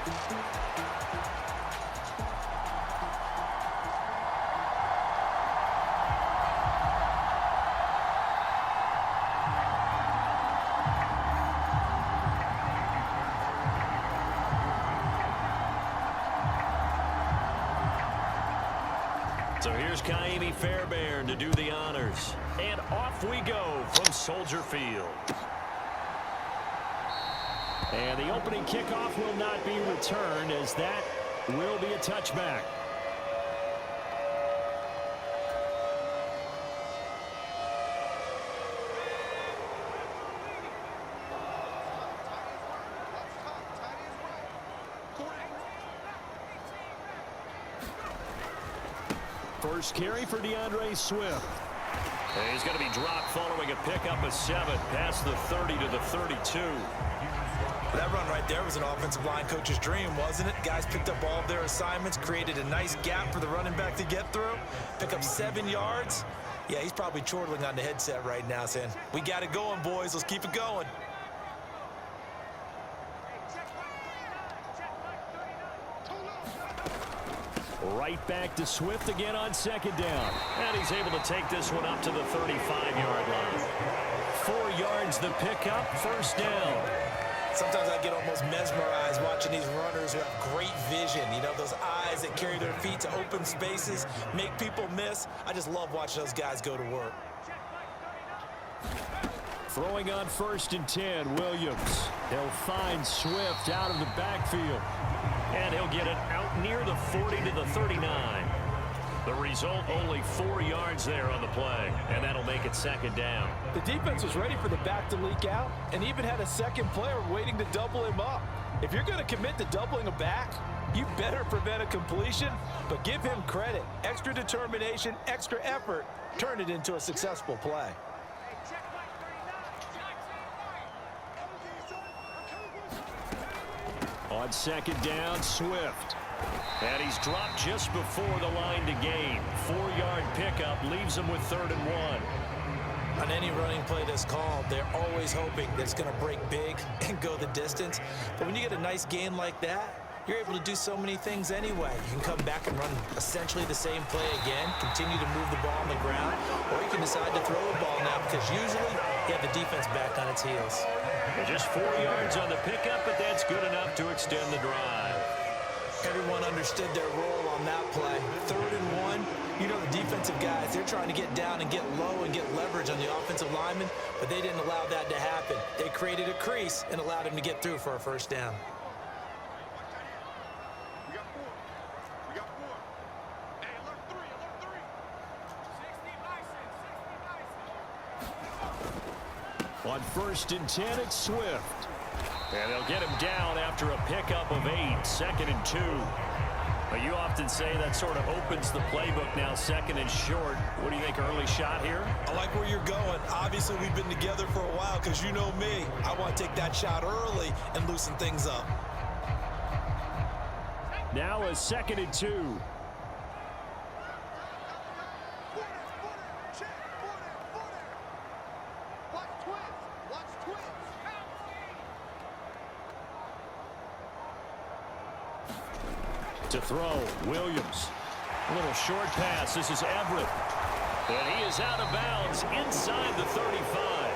So here's Kaimi Fairbairn to do the honors. And off we go from Soldier Field. And the opening kickoff will not be returned, as that will be a touchback. First carry for DeAndre Swift. And he's going to be dropped following a pickup of 7 past the 30 to the 32. That run right there was an offensive line coach's dream, wasn't it? Guys picked up all of their assignments, created a nice gap for the running back to get through, pick up 7 yards. Yeah, he's probably chortling on the headset right now saying, we got it going, boys. Let's keep it going. Right back to Swift again on second down. And he's able to take this one up to the 35-yard line. 4 yards the pickup, first down. Sometimes I get almost mesmerized watching these runners who have great vision. You know, those eyes that carry their feet to open spaces, make people miss. I just love watching those guys go to work. Throwing on 1st and 10, Williams. He'll find Swift out of the backfield. And he'll get it out near the 40 to the 39. The result, only 4 yards there on the play, and that'll make it second down. The defense was ready for the back to leak out and even had a second player waiting to double him up. If you're going to commit to doubling a back, you better prevent a completion, but give him credit. Extra determination, extra effort, turned it into a successful play. On second down, Swift. And he's dropped just before the line to gain. 4-yard pickup leaves him with 3rd and 1. On any running play that's called, they're always hoping that it's going to break big and go the distance. But when you get a nice gain like that, you're able to do so many things anyway. You can come back and run essentially the same play again, continue to move the ball on the ground, or you can decide to throw the ball now because usually you have the defense back on its heels. Well, just 4 yards on the pickup, but that's good enough to extend the drive. Everyone understood their role on that play. 3rd and 1, you know the defensive guys, they're trying to get down and get low and get leverage on the offensive lineman, but they didn't allow that to happen. They created a crease and allowed him to get through for a first down. On 1st and 10, it's Swift. And they'll get him down after a pickup of 8, 2nd and 2. But you often say that sort of opens the playbook now, 2nd and short. What do you think, early shot here? I like where you're going. Obviously, we've been together for a while because you know me. I want to take that shot early and loosen things up. Now a 2nd and 2. To throw, Williams. A little short pass. This is Everett. And he is out of bounds inside the 35.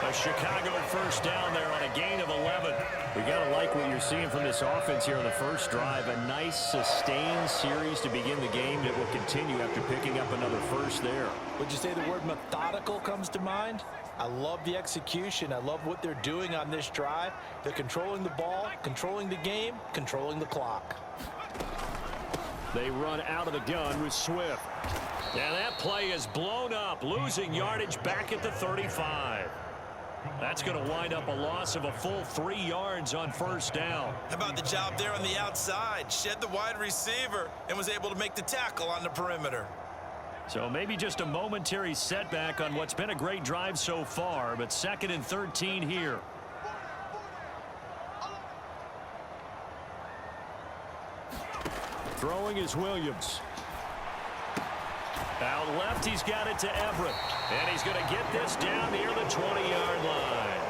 A Chicago first down there on a gain of 11. We got to like what you're seeing from this offense here on the first drive. A nice sustained series to begin the game that will continue after picking up another first there. Would you say the word methodical comes to mind? I love the execution. I love what they're doing on this drive. They're controlling the ball, controlling the game, controlling the clock. They run out of the gun with Swift. And that play is blown up, losing yardage back at the 35. That's going to wind up a loss of a full 3 yards on first down. How about the job there on the outside? Shed the wide receiver and was able to make the tackle on the perimeter. So maybe just a momentary setback on what's been a great drive so far, but 2nd and 13 here. Throwing is Williams. Out left, he's got it to Everett. And he's going to get this down near the 20-yard line.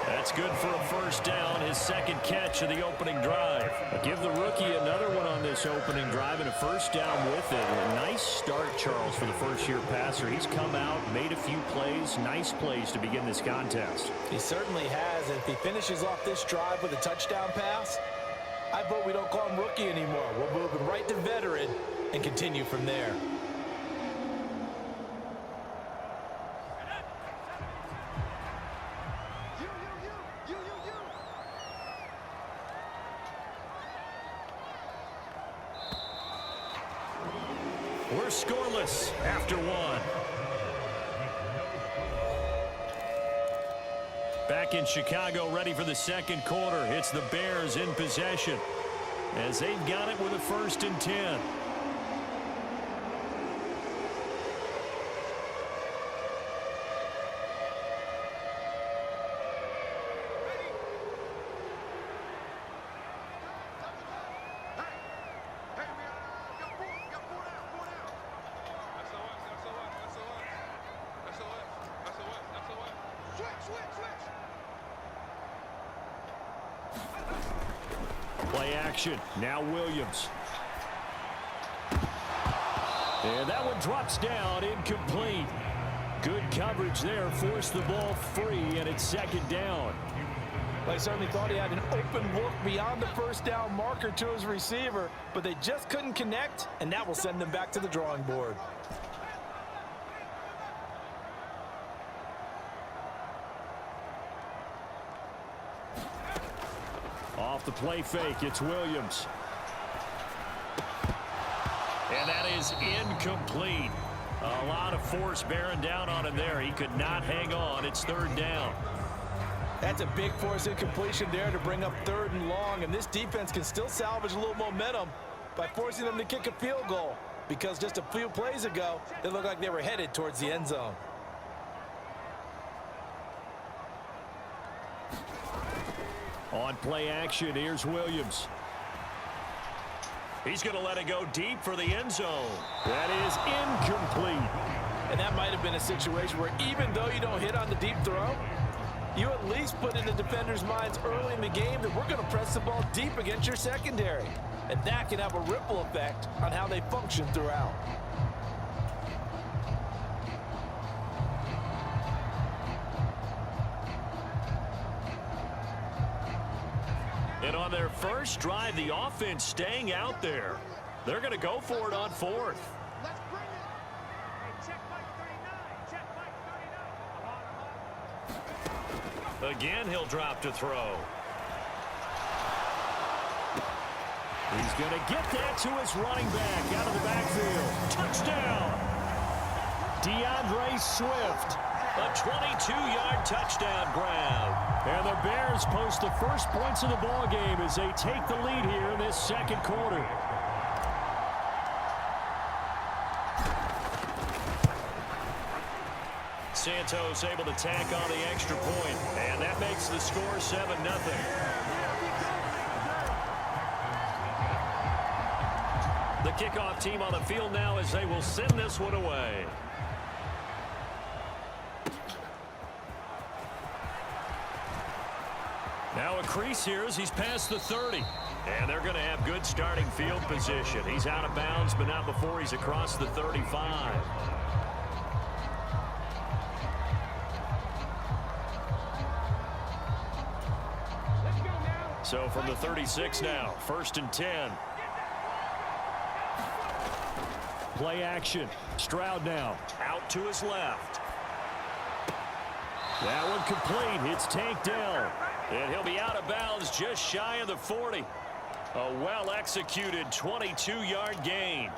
That's good for a first down, his second catch of the opening drive. Give the rookie another one on this opening drive and a first down with it. A nice start, Charles, for the first-year passer. He's come out, made a few plays, nice plays to begin this contest. He certainly has. And if he finishes off this drive with a touchdown pass, I vote we don't call him rookie anymore. We'll move him right to veteran and continue from there. We're scoreless after one. Back in Chicago, ready for the second quarter. It's the Bears in possession as they've got it with a 1st and 10. Play action. Now Williams. And that one drops down, incomplete. Good coverage there. Forced the ball free, and it's second down. I certainly thought he had an open look beyond the first down marker to his receiver, but they just couldn't connect, and that will send them back to the drawing board. Off the play fake, it's Williams. And that is incomplete. A lot of force bearing down on him there. He could not hang on. It's 3rd down. That's a big force incompletion there to bring up 3rd and long, and this defense can still salvage a little momentum by forcing them to kick a field goal, because just a few plays ago, they looked like they were headed towards the end zone. On play action, here's Williams. He's going to let it go deep for the end zone. That is incomplete. And that might have been a situation where even though you don't hit on the deep throw, you at least put in the defender's minds early in the game that we're going to press the ball deep against your secondary. And that can have a ripple effect on how they function throughout. And on their first drive, the offense staying out there. They're going to go for it on 4th. Let's bring it. Hey, check Mike 39. Check Mike 39. Again, he'll drop to throw. He's going to get that to his running back out of the backfield. Touchdown! DeAndre Swift. A 22-yard touchdown grab. And the Bears post the first points of the ball game as they take the lead here in this second quarter. Santos able to tack on the extra point, and that makes the score 7-0. The kickoff team on the field now as they will send this one away. Now a crease here as he's past the 30. And they're going to have good starting field position. He's out of bounds, but not before he's across the 35. So from the 36 now, 1st and 10. Play action. Stroud now out to his left. That one complete. It's tanked down. And he'll be out of bounds just shy of the 40. A well-executed 22-yard gain.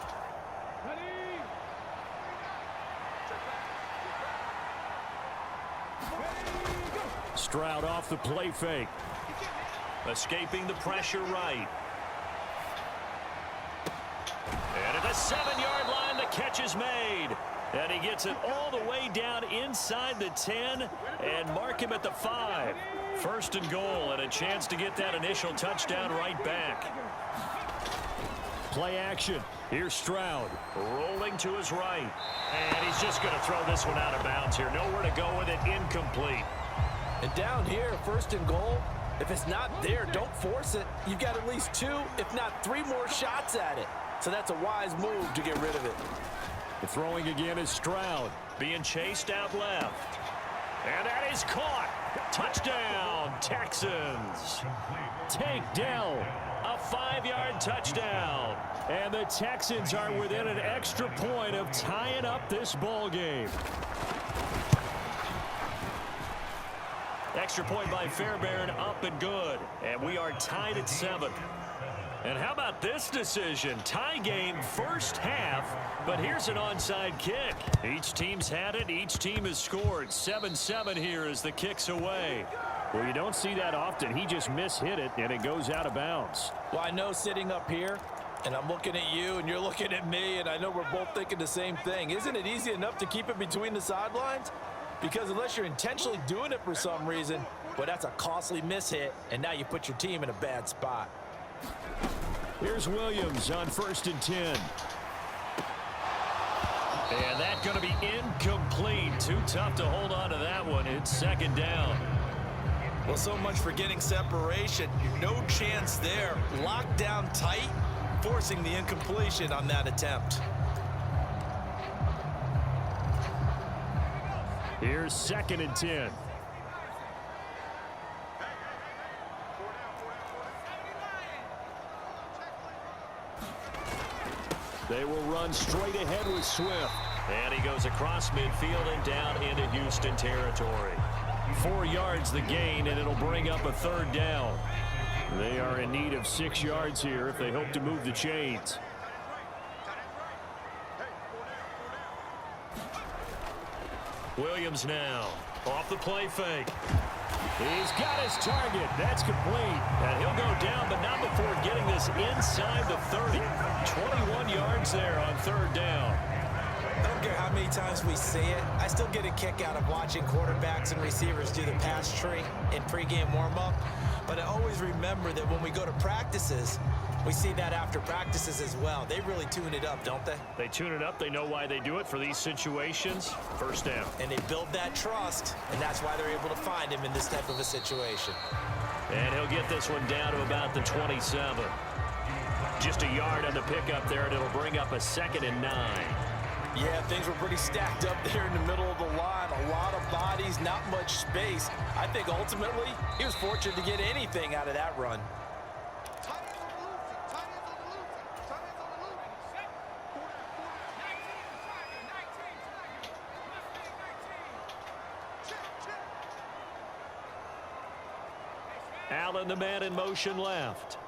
Stroud off the play fake. Escaping the pressure right. And at the 7-yard line, the catch is made. And he gets it all the way down inside the 10 and mark him at the 5. 1st and goal and a chance to get that initial touchdown right back. Play action. Here's Stroud rolling to his right. And he's just going to throw this one out of bounds here. Nowhere to go with it. Incomplete. And down here, first and goal, if it's not there, don't force it. You've got at least 2, if not 3 more shots at it. So that's a wise move to get rid of it. The throwing again is Stroud, being chased out left. And that is caught. Touchdown, Texans. Tank Dell, a 5-yard touchdown. And the Texans are within an extra point of tying up this ball game. Extra point by Fairbairn, up and good. And we are tied at 7. And how about this decision? Tie game first half, but here's an onside kick. Each team's had it. Each team has scored. 7-7 here as the kick's away. Well, you don't see that often. He just mishit it, and it goes out of bounds. Well, I know sitting up here, and I'm looking at you, and you're looking at me, and I know we're both thinking the same thing. Isn't it easy enough to keep it between the sidelines? Because unless you're intentionally doing it for some reason, well, that's a costly mishit, and now you put your team in a bad spot. Here's Williams on 1st and 10. And that's going to be incomplete. Too tough to hold on to that one. It's 2nd down. Well, so much for getting separation. No chance there. Locked down tight, forcing the incompletion on that attempt. Here's 2nd and 10. They will run straight ahead with Swift. And he goes across midfield and down into Houston territory. 4 yards the gain, and it'll bring up a 3rd down. They are in need of 6 yards here if they hope to move the chains. Williams now off the play fake. He's got his target. That's complete. And he'll go down, but not before getting this inside the 30. 21 yards there on 3rd down. I don't care how many times we see it. I still get a kick out of watching quarterbacks and receivers do the pass tree in pregame warm-up. But I always remember that when we go to practices, we see that after practices as well. They really tune it up, don't they? They tune it up. They know why they do it for these situations. 1st down. And they build that trust, and that's why they're able to find him in this type of a situation. And he'll get this one down to about the 27. Just a yard on the pickup there, and it'll bring up a 2nd and 9. Yeah, things were pretty stacked up there in the middle of the line. A lot of bodies, not much space. I think ultimately he was fortunate to get anything out of that run. Allen, the man in motion left.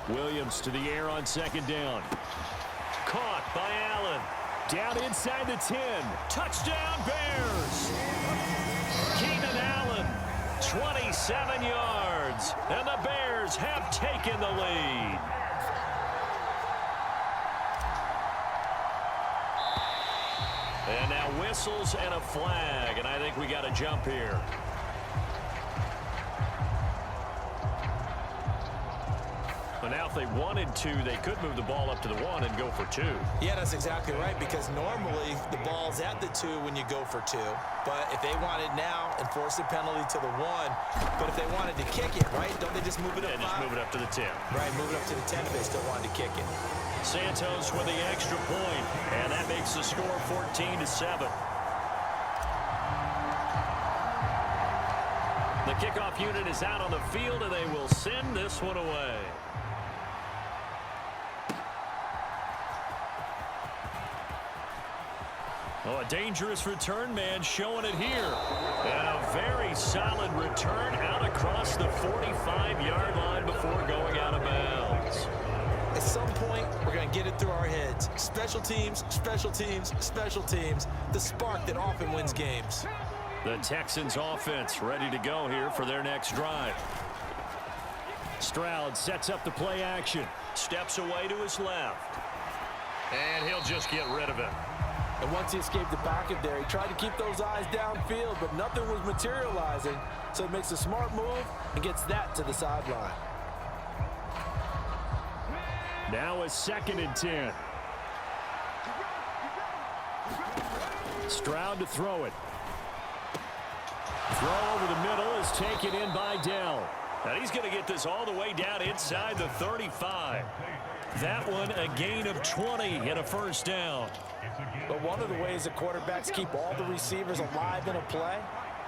Williams to the air on 2nd down. Caught by Allen. Down inside the 10. Touchdown Bears. Keenan Allen, 27 yards. And the Bears have taken the lead. And now whistles and a flag. And I think we got a jump here. But now if they wanted to, they could move the ball up to the 1 and go for 2. Yeah, that's exactly right, because normally the ball's at the 2 when you go for 2. But if they want it now and force the penalty to the 1, but if they wanted to kick it, right, don't they just move it up? And just move it up to the 10. Right, move it up to the 10 if they still wanted to kick it. Santos with the extra point, and that makes the score 14-7. The kickoff unit is out on the field, and they will send this one away. Oh, a dangerous return man showing it here. And a very solid return out across the 45-yard line before going out of bounds. At some point, we're going to get it through our heads. Special teams, special teams, special teams. The spark that often wins games. The Texans offense ready to go here for their next drive. Stroud sets up the play action. Steps away to his left. And he'll just get rid of it. And once he escaped the pocket there, he tried to keep those eyes downfield, but nothing was materializing. So he makes a smart move and gets that to the sideline. Now a 2nd and 10. Stroud to throw it. Throw over the middle is taken in by Dell. And he's going to get this all the way down inside the 35. That one a gain of 20 and a first down. But one of the ways that quarterbacks keep all the receivers alive in a play,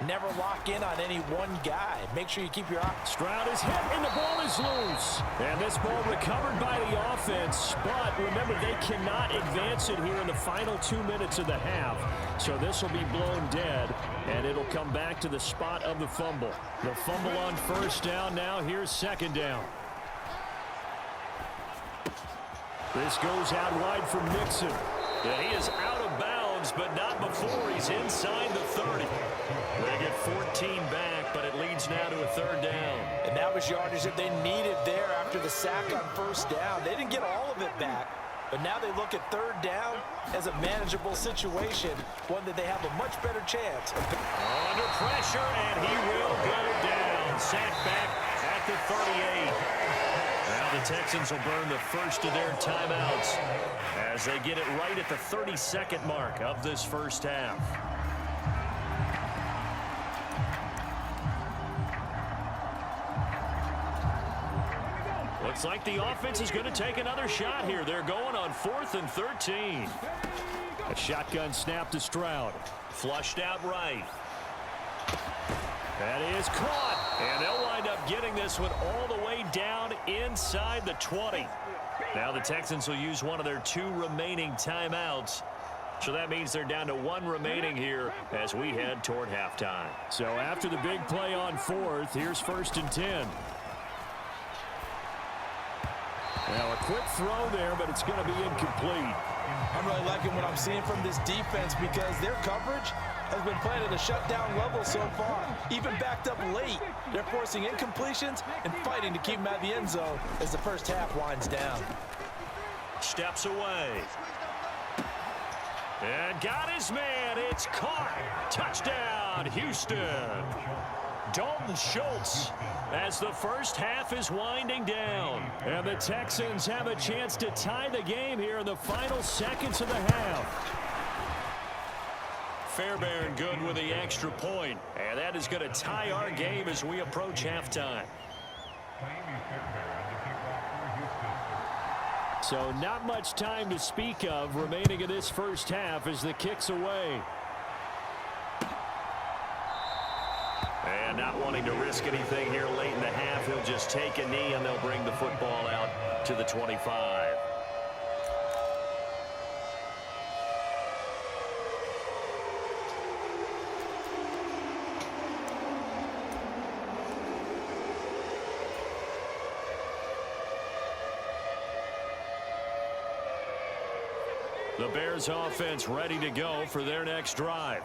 never lock in on any one guy. Make sure you keep your eye. Stroud is hit, and the ball is loose. And this ball recovered by the offense. But remember, they cannot advance it here in the final 2 minutes of the half. So this will be blown dead, and it'll come back to the spot of the fumble. The fumble on first down now. Here's 2nd down. This goes out wide for Mixon. Yeah, he is out of bounds, but not before he's inside the 30. They get 14 back, but it leads now to a 3rd down. And that was yardage that they needed there after the sack on first down. They didn't get all of it back, but now they look at 3rd down as a manageable situation, one that they have a much better chance of. Under pressure, and he will go down. Sack back at the 38. Now the Texans will burn the first of their timeouts as they get it right at the 32nd mark of this first half. Looks like the offense is going to take another shot here. They're going on 4th and 13. A shotgun snap to Stroud. Flushed out right. That is caught. And they'll wind up getting this one all the way down inside the 20. Now the Texans will use one of their 2 remaining timeouts. So that means they're down to 1 remaining here as we head toward halftime. So after the big play on 4th, here's 1st and 10. Now a quick throw there, but it's going to be incomplete. I'm really liking what I'm seeing from this defense because their coverage has been playing at a shutdown level so far. Even backed up late, they're forcing incompletions and fighting to keep them at the end zone as the first half winds down. Steps away. And got his man. It's caught. Touchdown, Houston. Dalton Schultz as the first half is winding down. And the Texans have a chance to tie the game here in the final seconds of the half. Fairbairn good with the extra point. And that is going to tie our game as we approach halftime. So not much time to speak of remaining in this first half as the kick's away. And not wanting to risk anything here late in the half, he'll just take a knee and they'll bring the football out to the 25. The Bears offense ready to go for their next drive.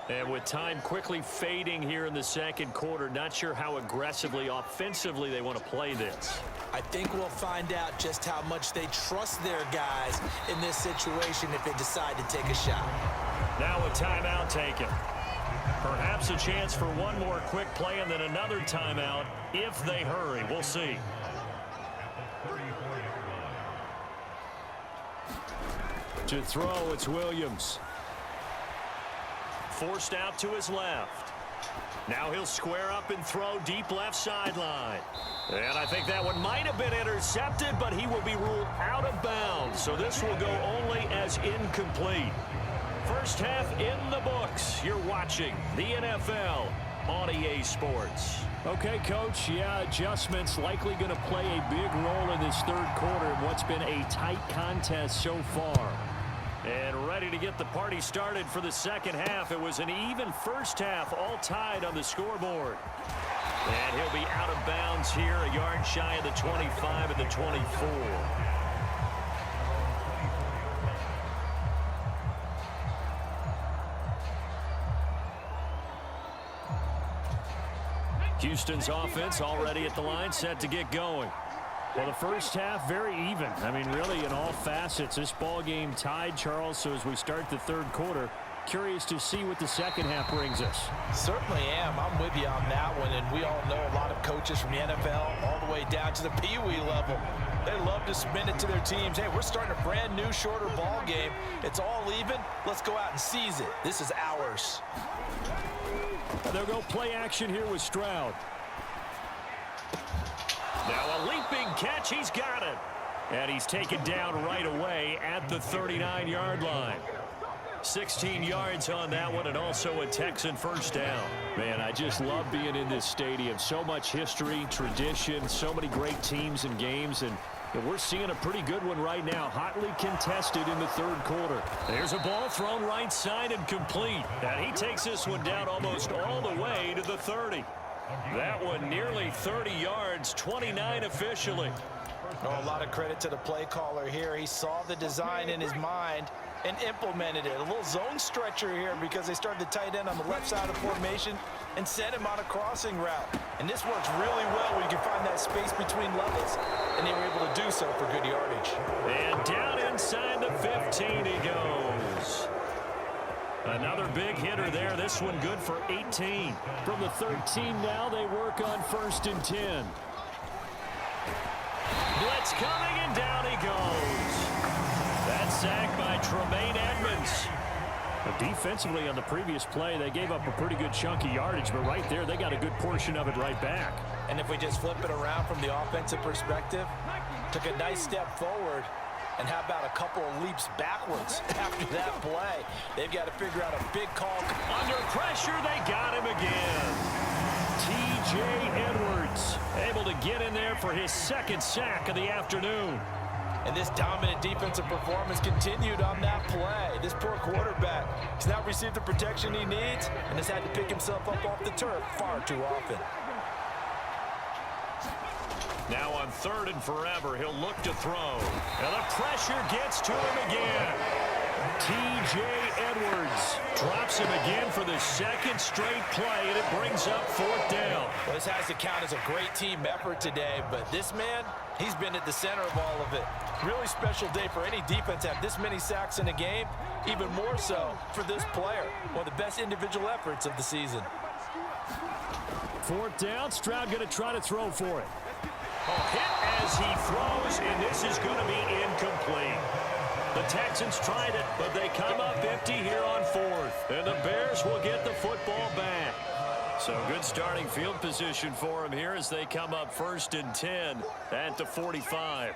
And with time quickly fading here in the second quarter, not sure how aggressively, offensively they want to play this. I think we'll find out just how much they trust their guys in this situation if they decide to take a shot. Now a timeout taken. Perhaps a chance for one more quick play and then another timeout if they hurry. We'll see. To throw, it's Williams. Forced out to his left. Now he'll square up and throw deep left sideline. And I think that one might have been intercepted, but he will be ruled out of bounds. So this will go only as incomplete. First half in the books. You're watching the NFL on EA Sports. Okay, Coach, yeah, adjustments likely going to play a big role in this third quarter in what's been a tight contest so far. And ready to get the party started for the second half. It was an even first half, all tied on the scoreboard. And he'll be out of bounds here, a yard shy of the 25 and the 24. Houston's offense already at the line, set to get going. Well, the first half, very even. I mean, really, in all facets, this ball game tied, Charles. So as we start the third quarter, curious to see what the second half brings us. Certainly am. I'm with you on that one. And we all know a lot of coaches from the NFL all the way down to the Pee-wee level. They love to submit it to their teams. Hey, we're starting a brand new, shorter ball game. It's all even. Let's go out and seize it. This is ours. They'll go play action here with Stroud. Now a leaping catch. He's got it. And he's taken down right away at the 39-yard line. 16 yards on that one, and also a Texan first down. Man, I just love being in this stadium. So much history, tradition, so many great teams and games, and we're seeing a pretty good one right now. Hotly contested in the third quarter. There's a ball thrown right side and complete. And he takes this one down almost all the way to the 30. That one nearly 30 yards, 29 officially. Oh, a lot of credit to the play caller here. He saw the design in his mind and implemented it. A little zone stretcher here because they started the tight end on the left side of formation and sent him on a crossing route. And this works really well when you can find that space between levels, and they were able to do so for good yardage. And down inside the 15 he goes. Another big hitter there. This one good for 18. From the 13 now, they work on 1st and 10. Blitz coming, and down he goes. That sack by Tremaine Edmonds. But defensively on the previous play, they gave up a pretty good chunk of yardage, but right there, they got a good portion of it right back. And if we just flip it around from the offensive perspective, took a nice step forward, and how about a couple of leaps backwards after that play? They've got to figure out a big call. Under pressure, they got him again. T.J. Edwards able to get in there for his second sack of the afternoon. And this dominant defensive performance continued on that play. This poor quarterback has not received the protection he needs and has had to pick himself up off the turf far too often. Now on 3rd and forever, he'll look to throw. And the pressure gets to him again. T.J. Edwards drops him again for the second straight play, and it brings up 4th down. Well, this has to count as a great team effort today, but this man, he's been at the center of all of it. Really special day for any defense to have this many sacks in a game, even more so for this player. One of the best individual efforts of the season. 4th down, Stroud going to try to throw for it. Hit as he throws, and this is going to be incomplete. The Texans tried it, but they come up empty here on 4th. And the Bears will get the football back. So good starting field position for them here as they come up 1st and 10 at the 45.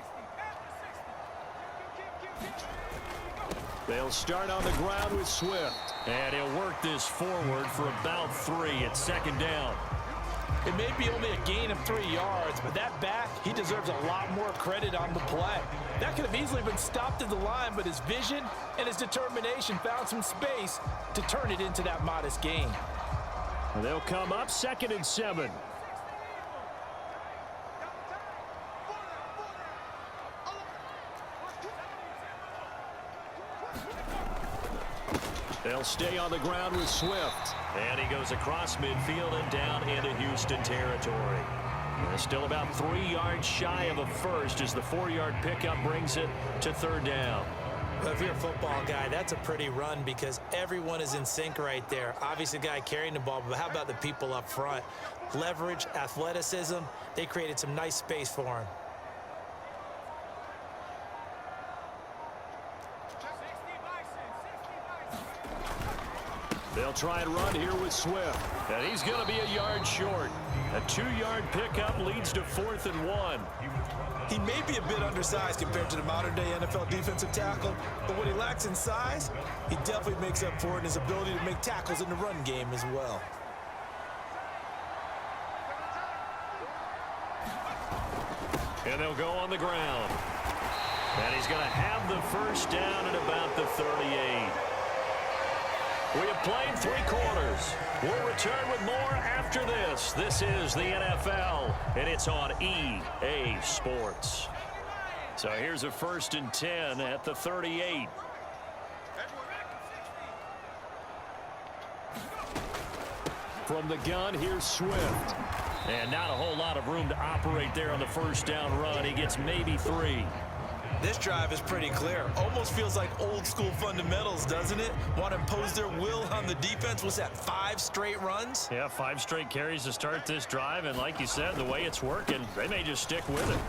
They'll start on the ground with Swift. And he'll work this forward for about 3 at 2nd down. It may be only a gain of 3 yards, but that back, he deserves a lot more credit on the play. That could have easily been stopped at the line, but his vision and his determination found some space to turn it into that modest gain. They'll come up 2nd and 7. They'll stay on the ground with Swift. And he goes across midfield and down into Houston territory. They're still about 3 yards shy of a first as the 4-yard pickup brings it to 3rd down. Well, if you're a football guy, that's a pretty run because everyone is in sync right there. Obviously, the guy carrying the ball, but how about the people up front? Leverage, athleticism, they created some nice space for him. They'll try and run here with Swift. And he's going to be a yard short. A 2-yard pickup leads to 4th and 1. He may be a bit undersized compared to the modern-day NFL defensive tackle, but what he lacks in size, he definitely makes up for it in his ability to make tackles in the run game as well. And they'll go on the ground. And he's going to have the first down at about the 38. We have played 3 quarters. We'll return with more after this. This is the NFL, and it's on EA Sports. So here's a 1st and 10 at the 38. From the gun, here's Swift. And not a whole lot of room to operate there on the first down run. He gets maybe 3. This drive is pretty clear. Almost feels like old school fundamentals, doesn't it? Want to impose their will on the defense. Was that 5 straight runs? Yeah, 5 straight carries to start this drive. And like you said, the way it's working, they may just stick with it.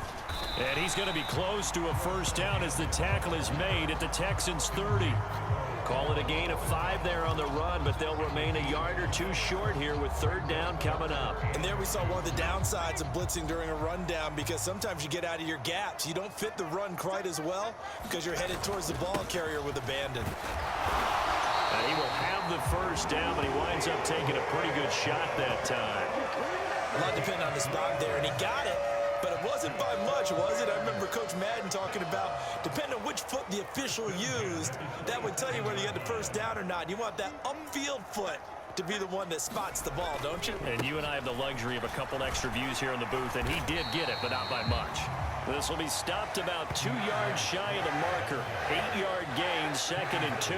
And he's going to be close to a first down as the tackle is made at the Texans' 30. Call it a gain of 5 there on the run, but they'll remain a yard or 2 short here with third down coming up. And there we saw one of the downsides of blitzing during a rundown, because sometimes you get out of your gaps. You don't fit the run quite as well because you're headed towards the ball carrier with abandon. And he will have the first down, but he winds up taking a pretty good shot that time. A lot depending on the spot there, and he got it. But it wasn't by much, was it? I remember Coach Madden talking about, depending on which foot the official used, that would tell you whether you had the first down or not. You want that upfield foot to be the one that spots the ball, don't you? And you and I have the luxury of a couple extra views here in the booth, and he did get it, but not by much. This will be stopped about 2 yards shy of the marker. 8-yard gain, 2nd and 2.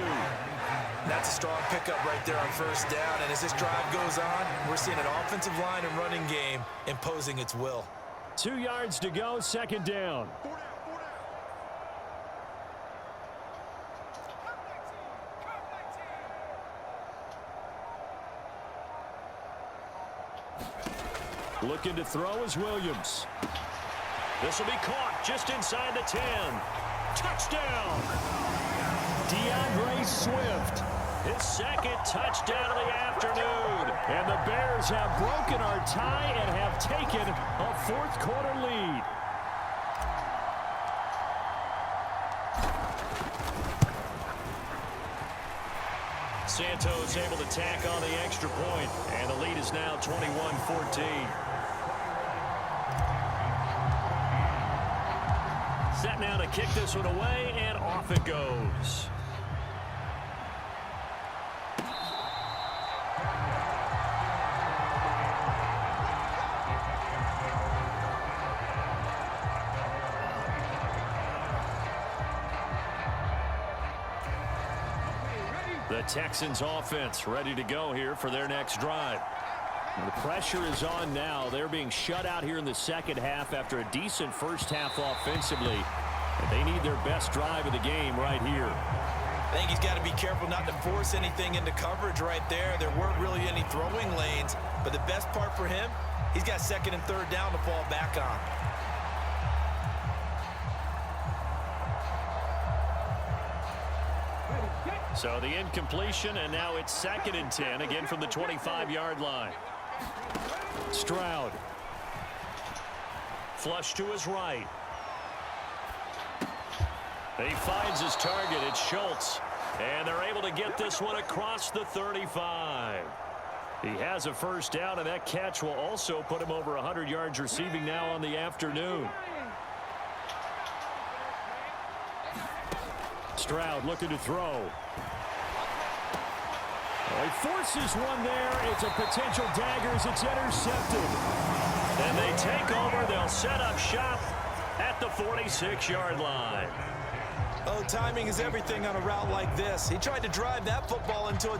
That's a strong pickup right there on first down. And as this drive goes on, we're seeing an offensive line and running game imposing its will. 2 yards to go, 2nd down. Looking to throw is Williams. This will be caught just inside the 10. Touchdown! DeAndre Swift. His 2nd touchdown of the afternoon. And the Bears have broken our tie and have taken a 4th quarter lead. Santos able to tack on the extra point, and the lead is now 21-14. Set now to kick this one away, and off it goes. The Texans offense ready to go here for their next drive. The pressure is on now. They're being shut out here in the second half after a decent first half offensively. And they need their best drive of the game right here. I think he's got to be careful not to force anything into coverage right there. There weren't really any throwing lanes. But the best part for him, he's got 2nd and 3rd down to fall back on. So the incompletion, and now it's 2nd and 10, again from the 25-yard line. Stroud. Flush to his right. He finds his target. It's Schultz. And they're able to get this one across the 35. He has a first down, and that catch will also put him over 100 yards receiving now on the afternoon. Stroud looking to throw. Well, he forces one there. It's a potential dagger as it's intercepted. And they take over. They'll set up shop at the 46-yard line. Oh, timing is everything on a route like this. He tried to drive that football into a